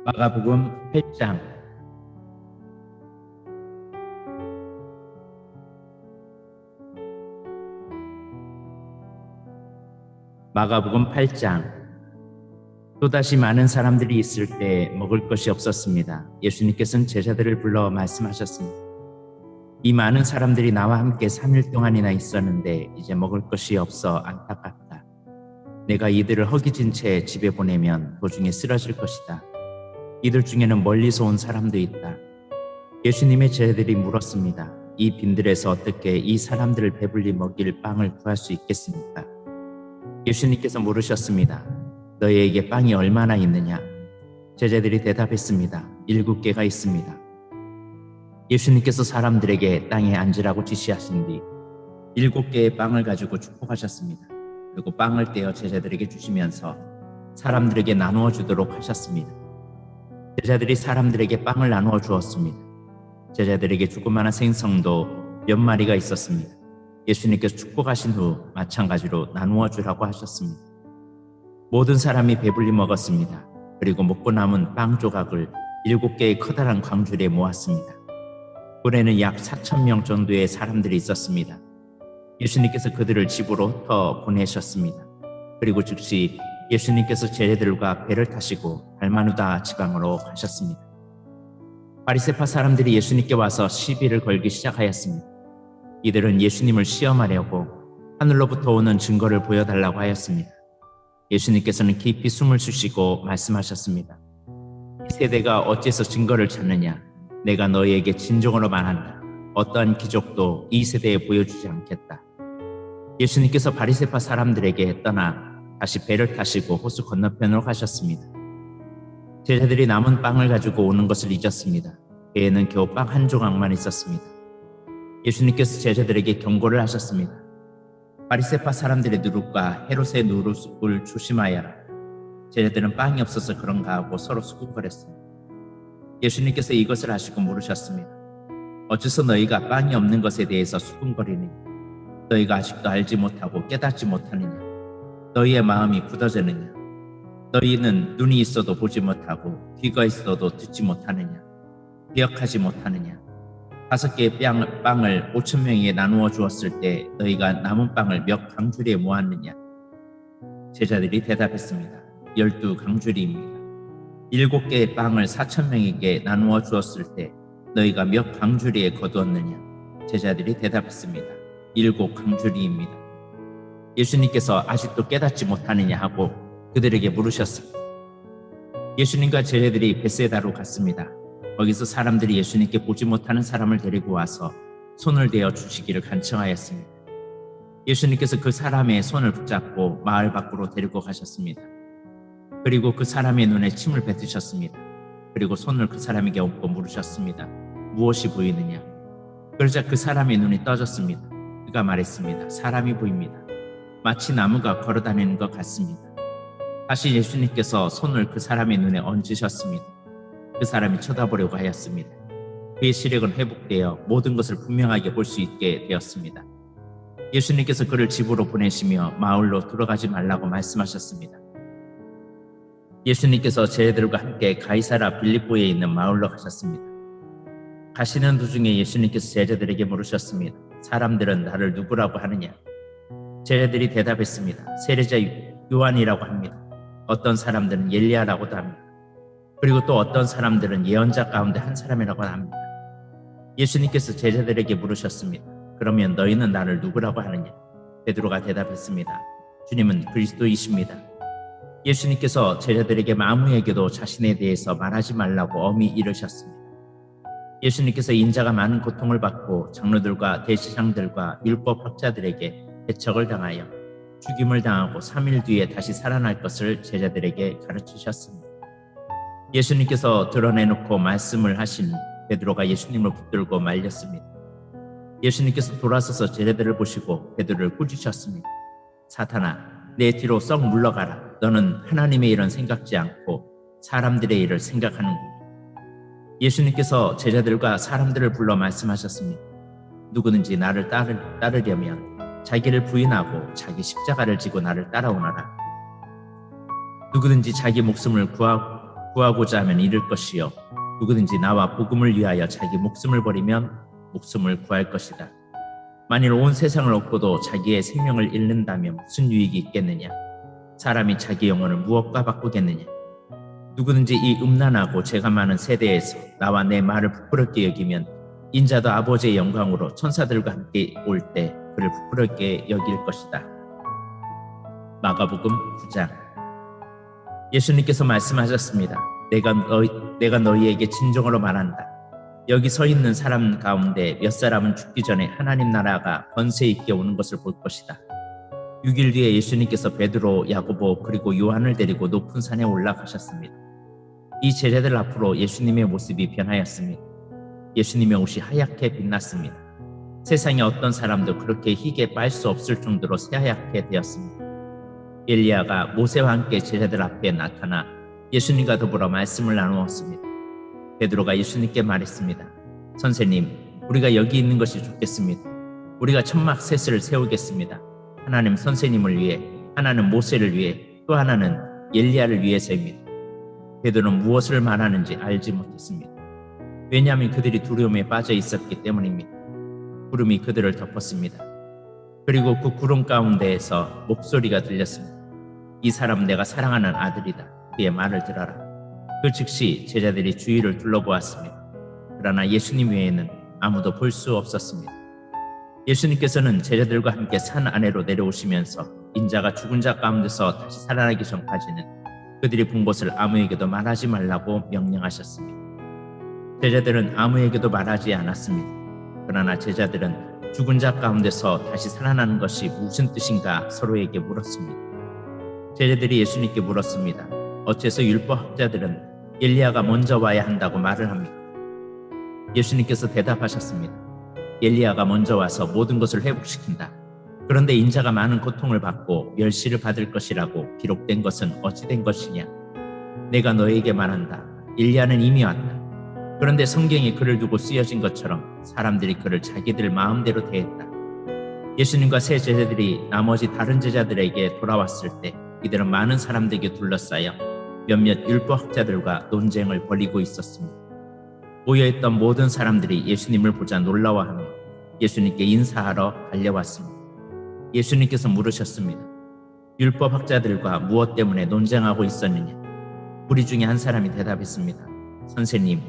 마가복음 8장. 마가복음 8장. 또다시 많은 사람들이 있을 때 먹을 것이 없었습니다. 예수님께서는 제자들을 불러 말씀하셨습니다. 이 많은 사람들이 나와 함께 3일 동안이나 있었는데 이제 먹을 것이 없어 안타깝다. 내가 이들을 허기진 채 집에 보내면 도중에 쓰러질 것이다. 이들 중에는 멀리서 온 사람도 있다. 예수님의 제자들이 물었습니다. 이 빈들에서 어떻게 이 사람들을 배불리 먹일 빵을 구할 수 있겠습니까? 예수님께서 물으셨습니다. 너희에게 빵이 얼마나 있느냐? 제자들이 대답했습니다. 7개가 있습니다. 예수님께서 사람들에게 땅에 앉으라고 지시하신 뒤 7개의 빵을 가지고 축복하셨습니다. 그리고 빵을 떼어 제자들에게 주시면서 사람들에게 나누어 주도록 하셨습니다. 제자들이 사람들에게 빵을 나누어 주었습니다. 제자들에게 조그마한 생선도 몇 마리가 있었습니다. 예수님께서 축복하신 후 마찬가지로 나누어 주라고 하셨습니다. 모든 사람이 배불리 먹었습니다. 그리고 먹고 남은 빵 조각을 7개의 커다란 광주리에 모았습니다. 굴에는 약 4,000명 정도의 사람들이 있었습니다. 예수님께서 그들을 집으로 흩어 보내셨습니다. 그리고 즉시 예수님께서 제자들과 배를 타시고 달마누다 지방으로 가셨습니다. 바리새파 사람들이 예수님께 와서 시비를 걸기 시작하였습니다. 이들은 예수님을 시험하려고 하늘로부터 오는 증거를 보여달라고 하였습니다. 예수님께서는 깊이 숨을 쉬시고 말씀하셨습니다. 이 세대가 어째서 증거를 찾느냐? 내가 너희에게 진정으로 말한다. 어떠한 기적도 이 세대에 보여주지 않겠다. 예수님께서 바리새파 사람들에게 떠나 다시 배를 타시고 호수 건너편으로 가셨습니다. 제자들이 남은 빵을 가지고 오는 것을 잊었습니다. 배에는 겨우 빵 한 조각만 있었습니다. 예수님께서 제자들에게 경고를 하셨습니다. 바리새파 사람들의 누룩과 헤롯의 누룩을 조심하여라. 제자들은 빵이 없어서 그런가 하고 서로 수군거렸습니다. 예수님께서 이것을 하시고 물으셨습니다. 어째서 너희가 빵이 없는 것에 대해서 수군거리느냐? 너희가 아직도 알지 못하고 깨닫지 못하느냐? 너희의 마음이 굳어졌느냐? 너희는 눈이 있어도 보지 못하고 귀가 있어도 듣지 못하느냐? 기억하지 못하느냐? 5개의 빵을 5,000명에게 나누어 주었을 때 너희가 남은 빵을 몇 강주리에 모았느냐? 제자들이 대답했습니다. 12강주리입니다. 7개의 빵을 4,000명에게 나누어 주었을 때 너희가 몇 강주리에 거두었느냐? 제자들이 대답했습니다. 7강주리입니다. 예수님께서 아직도 깨닫지 못하느냐 하고 그들에게 물으셨습니다. 예수님과 제자들이 벳세다로 갔습니다. 거기서 사람들이 예수님께 보지 못하는 사람을 데리고 와서 손을 대어 주시기를 간청하였습니다. 예수님께서 그 사람의 손을 붙잡고 마을 밖으로 데리고 가셨습니다. 그리고 그 사람의 눈에 침을 뱉으셨습니다. 그리고 손을 그 사람에게 얹고 물으셨습니다. 무엇이 보이느냐? 그러자 그 사람의 눈이 떠졌습니다. 그가 말했습니다. 사람이 보입니다. 마치 나무가 걸어다니는 것 같습니다. 다시 예수님께서 손을 그 사람의 눈에 얹으셨습니다. 그 사람이 쳐다보려고 하였습니다. 그의 시력은 회복되어 모든 것을 분명하게 볼 수 있게 되었습니다. 예수님께서 그를 집으로 보내시며 마을로 들어가지 말라고 말씀하셨습니다. 예수님께서 제자들과 함께 가이사라 빌립보에 있는 마을로 가셨습니다. 가시는 도중에 예수님께서 제자들에게 물으셨습니다. 사람들은 나를 누구라고 하느냐? 제자들이 대답했습니다. 세례자 요한이라고 합니다. 어떤 사람들은 엘리야라고도 합니다. 그리고 또 어떤 사람들은 예언자 가운데 한 사람이라고 합니다. 예수님께서 제자들에게 물으셨습니다. 그러면 너희는 나를 누구라고 하느냐? 베드로가 대답했습니다. 주님은 그리스도이십니다. 예수님께서 제자들에게 아무에게도 자신에 대해서 말하지 말라고 엄히 이르셨습니다. 예수님께서 인자가 많은 고통을 받고 장로들과 대제사장들과 율법 학자들에게 배척을 당하여 죽임을 당하고 3일 뒤에 다시 살아날 것을 제자들에게 가르치셨습니다. 예수님께서 드러내놓고 말씀을 하시니 베드로가 예수님을 붙들고 말렸습니다. 예수님께서 돌아서서 제자들을 보시고 베드로를 꾸짖으셨습니다. 사탄아, 내 뒤로 썩 물러가라. 너는 하나님의 일은 생각지 않고 사람들의 일을 생각하는군. 예수님께서 제자들과 사람들을 불러 말씀하셨습니다. 누구든지 나를 따르려면 자기를 부인하고 자기 십자가를 지고 나를 따라오너라. 누구든지 자기 목숨을 구하고자 하면 잃을 것이요 누구든지 나와 복음을 위하여 자기 목숨을 버리면 목숨을 구할 것이다. 만일 온 세상을 얻고도 자기의 생명을 잃는다면 무슨 유익이 있겠느냐? 사람이 자기 영혼을 무엇과 바꾸겠느냐? 누구든지 이 음란하고 죄가 많은 세대에서 나와 내 말을 부끄럽게 여기면 인자도 아버지의 영광으로 천사들과 함께 올 때 그를 부끄럽게 여길 것이다. 마가복음 9장. 예수님께서 말씀하셨습니다. 내가 너희에게 진정으로 말한다. 여기 서 있는 사람 가운데 몇 사람은 죽기 전에 하나님 나라가 권세 있게 오는 것을 볼 것이다. 6일 뒤에 예수님께서 베드로, 야고보 그리고 요한을 데리고 높은 산에 올라가셨습니다. 이 제자들 앞으로 예수님의 모습이 변하였습니다. 예수님의 옷이 하얗게 빛났습니다. 세상에 어떤 사람도 그렇게 희게 빨 수 없을 정도로 새하얗게 되었습니다. 엘리야가 모세와 함께 제자들 앞에 나타나 예수님과 더불어 말씀을 나누었습니다. 베드로가 예수님께 말했습니다. 선생님, 우리가 여기 있는 것이 좋겠습니다. 우리가 천막 셋을 세우겠습니다. 하나는 선생님을 위해, 하나는 모세를 위해, 또 하나는 엘리야를 위해서입니다. 베드로는 무엇을 말하는지 알지 못했습니다. 왜냐하면 그들이 두려움에 빠져 있었기 때문입니다. 구름이 그들을 덮었습니다. 그리고 그 구름 가운데에서 목소리가 들렸습니다. 이 사람은 내가 사랑하는 아들이다. 그의 말을 들어라. 그 즉시 제자들이 주위를 둘러보았습니다. 그러나 예수님 외에는 아무도 볼 수 없었습니다. 예수님께서는 제자들과 함께 산 아래로 내려오시면서 인자가 죽은 자 가운데서 다시 살아나기 전까지는 그들이 본 것을 아무에게도 말하지 말라고 명령하셨습니다. 제자들은 아무에게도 말하지 않았습니다. 그러나 제자들은 죽은 자 가운데서 다시 살아나는 것이 무슨 뜻인가 서로에게 물었습니다. 제자들이 예수님께 물었습니다. 어째서 율법학자들은 엘리야가 먼저 와야 한다고 말을 합니까? 예수님께서 대답하셨습니다. 엘리야가 먼저 와서 모든 것을 회복시킨다. 그런데 인자가 많은 고통을 받고 멸시를 받을 것이라고 기록된 것은 어찌 된 것이냐? 내가 너에게 말한다. 엘리야는 이미 왔다. 그런데 성경에 그를 두고 쓰여진 것처럼 사람들이 그를 자기들 마음대로 대했다. 예수님과 세 제자들이 나머지 다른 제자들에게 돌아왔을 때 이들은 많은 사람들에게 둘러싸여 몇몇 율법학자들과 논쟁을 벌이고 있었습니다. 모여있던 모든 사람들이 예수님을 보자 놀라워하며 예수님께 인사하러 달려왔습니다. 예수님께서 물으셨습니다. 율법학자들과 무엇 때문에 논쟁하고 있었느냐? 우리 중에 한 사람이 대답했습니다. 선생님,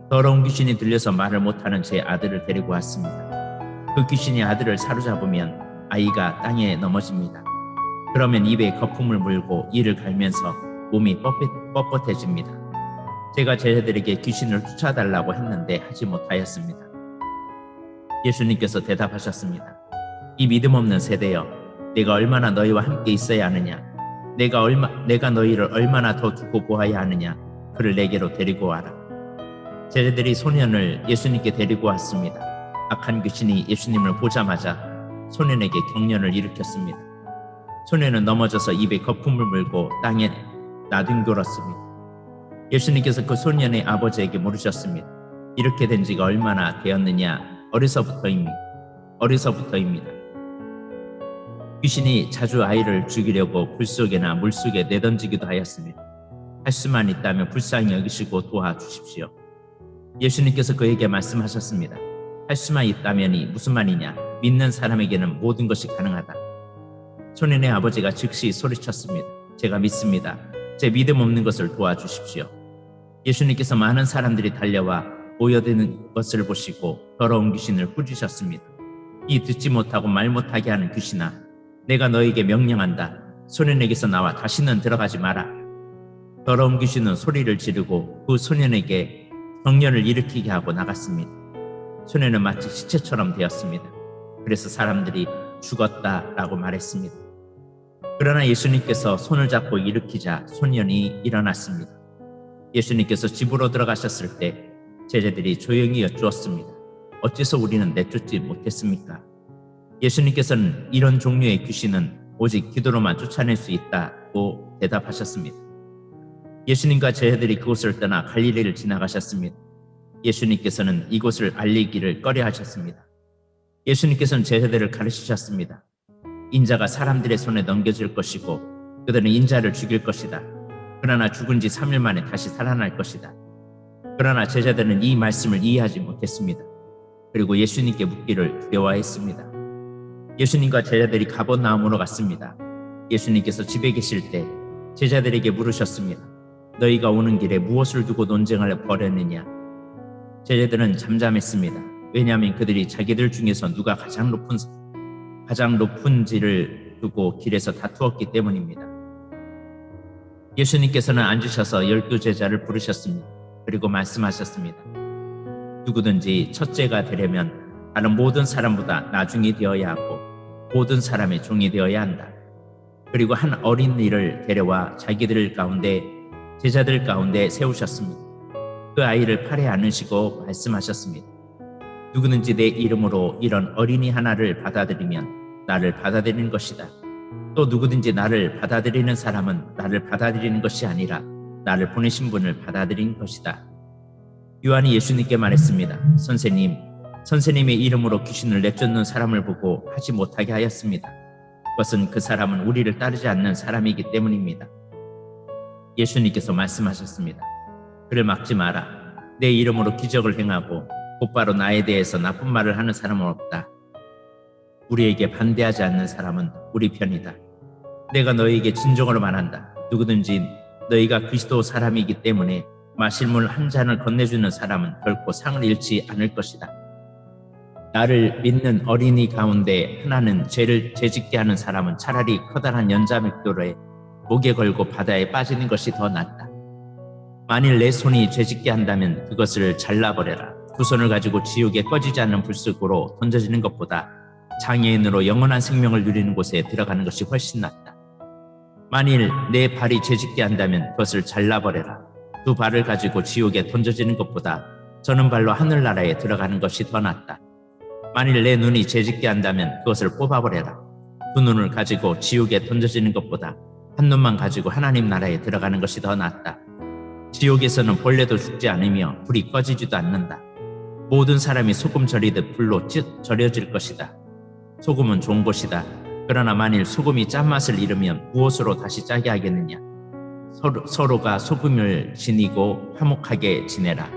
더러운 귀신이 들려서 말을 못하는 제 아들을 데리고 왔습니다. 그 귀신이 아들을 사로잡으면 아이가 땅에 넘어집니다. 그러면 입에 거품을 물고 이를 갈면서 몸이 뻣뻣해집니다. 제가 제자들에게 귀신을 쫓아달라고 했는데 하지 못하였습니다. 예수님께서 대답하셨습니다. 이 믿음 없는 세대여, 내가 얼마나 너희와 함께 있어야 하느냐? 내가 너희를 얼마나 더 두고 보아야 하느냐? 그를 내게로 데리고 와라. 제자들이 소년을 예수님께 데리고 왔습니다. 악한 귀신이 예수님을 보자마자 소년에게 경련을 일으켰습니다. 소년은 넘어져서 입에 거품을 물고 땅에 나뒹굴었습니다. 예수님께서 그 소년의 아버지에게 물으셨습니다. 이렇게 된 지가 얼마나 되었느냐? 어려서부터입니다. 귀신이 자주 아이를 죽이려고 불 속에나 물 속에 내던지기도 하였습니다. 할 수만 있다면 불쌍히 여기시고 도와주십시오. 예수님께서 그에게 말씀하셨습니다. 할 수만 있다면이 무슨 말이냐? 믿는 사람에게는 모든 것이 가능하다. 소년의 아버지가 즉시 소리쳤습니다. 제가 믿습니다. 제 믿음 없는 것을 도와주십시오. 예수님께서 많은 사람들이 달려와 모여드는 것을 보시고 더러운 귀신을 꾸짖으셨습니다. 이 듣지 못하고 말 못하게 하는 귀신아, 내가 너에게 명령한다. 소년에게서 나와 다시는 들어가지 마라. 더러운 귀신은 소리를 지르고 그 소년에게 경련을 일으키게 하고 나갔습니다. 소년은 마치 시체처럼 되었습니다. 그래서 사람들이 죽었다라고 말했습니다. 그러나 예수님께서 손을 잡고 일으키자 소년이 일어났습니다. 예수님께서 집으로 들어가셨을 때 제자들이 조용히 여쭈었습니다. 어째서 우리는 내쫓지 못했습니까? 예수님께서는 이런 종류의 귀신은 오직 기도로만 쫓아낼 수 있다고 대답하셨습니다. 예수님과 제자들이 그곳을 떠나 갈릴리를 지나가셨습니다. 예수님께서는 이곳을 알리기를 꺼려하셨습니다. 예수님께서는 제자들을 가르치셨습니다. 인자가 사람들의 손에 넘겨질 것이고 그들은 인자를 죽일 것이다. 그러나 죽은 지 3일 만에 다시 살아날 것이다. 그러나 제자들은 이 말씀을 이해하지 못했습니다. 그리고 예수님께 묻기를 두려워했습니다. 예수님과 제자들이 가버나움으로 갔습니다. 예수님께서 집에 계실 때 제자들에게 물으셨습니다. 너희가 오는 길에 무엇을 두고 논쟁을 벌였느냐? 제자들은 잠잠했습니다. 왜냐하면 그들이 자기들 중에서 누가 가장 높은지를 두고 길에서 다투었기 때문입니다. 예수님께서는 앉으셔서 12제자를 부르셨습니다. 그리고 말씀하셨습니다. 누구든지 첫째가 되려면 다른 모든 사람보다 나중이 되어야 하고 모든 사람의 종이 되어야 한다. 그리고 한 어린이를 데려와 제자들 가운데 세우셨습니다. 그 아이를 팔에 안으시고 말씀하셨습니다. 누구든지 내 이름으로 이런 어린이 하나를 받아들이면 나를 받아들이는 것이다. 또 누구든지 나를 받아들이는 사람은 나를 받아들이는 것이 아니라 나를 보내신 분을 받아들인 것이다. 요한이 예수님께 말했습니다. 선생님의 이름으로 귀신을 내쫓는 사람을 보고 하지 못하게 하였습니다. 그것은 그 사람은 우리를 따르지 않는 사람이기 때문입니다. 예수님께서 말씀하셨습니다. 그를 막지 마라. 내 이름으로 기적을 행하고 곧바로 나에 대해서 나쁜 말을 하는 사람은 없다. 우리에게 반대하지 않는 사람은 우리 편이다. 내가 너희에게 진정으로 말한다. 누구든지 너희가 그리스도 사람이기 때문에 마실 물 한 잔을 건네주는 사람은 결코 상을 잃지 않을 것이다. 나를 믿는 어린이 가운데 하나는 죄를 죄짓게 하는 사람은 차라리 커다란 연자맥도로에 목에 걸고 바다에 빠지는 것이 더 낫다. 만일 내 손이 죄짓게 한다면 그것을 잘라버려라. 두 손을 가지고 지옥에 꺼지지 않는 불속으로 던져지는 것보다 장애인으로 영원한 생명을 누리는 곳에 들어가는 것이 훨씬 낫다. 만일 내 발이 죄짓게 한다면 그것을 잘라버려라. 두 발을 가지고 지옥에 던져지는 것보다 저는 발로 하늘나라에 들어가는 것이 더 낫다. 만일 내 눈이 죄짓게 한다면 그것을 뽑아버려라. 두 눈을 가지고 지옥에 던져지는 것보다 한 눈만 가지고 하나님 나라에 들어가는 것이 더 낫다. 지옥에서는 벌레도 죽지 않으며 불이 꺼지지도 않는다. 모든 사람이 소금 절이듯 불로 절여질 것이다. 소금은 좋은 것이다. 그러나 만일 소금이 짠맛을 잃으면 무엇으로 다시 짜게 하겠느냐? 서로가 소금을 지니고 화목하게 지내라.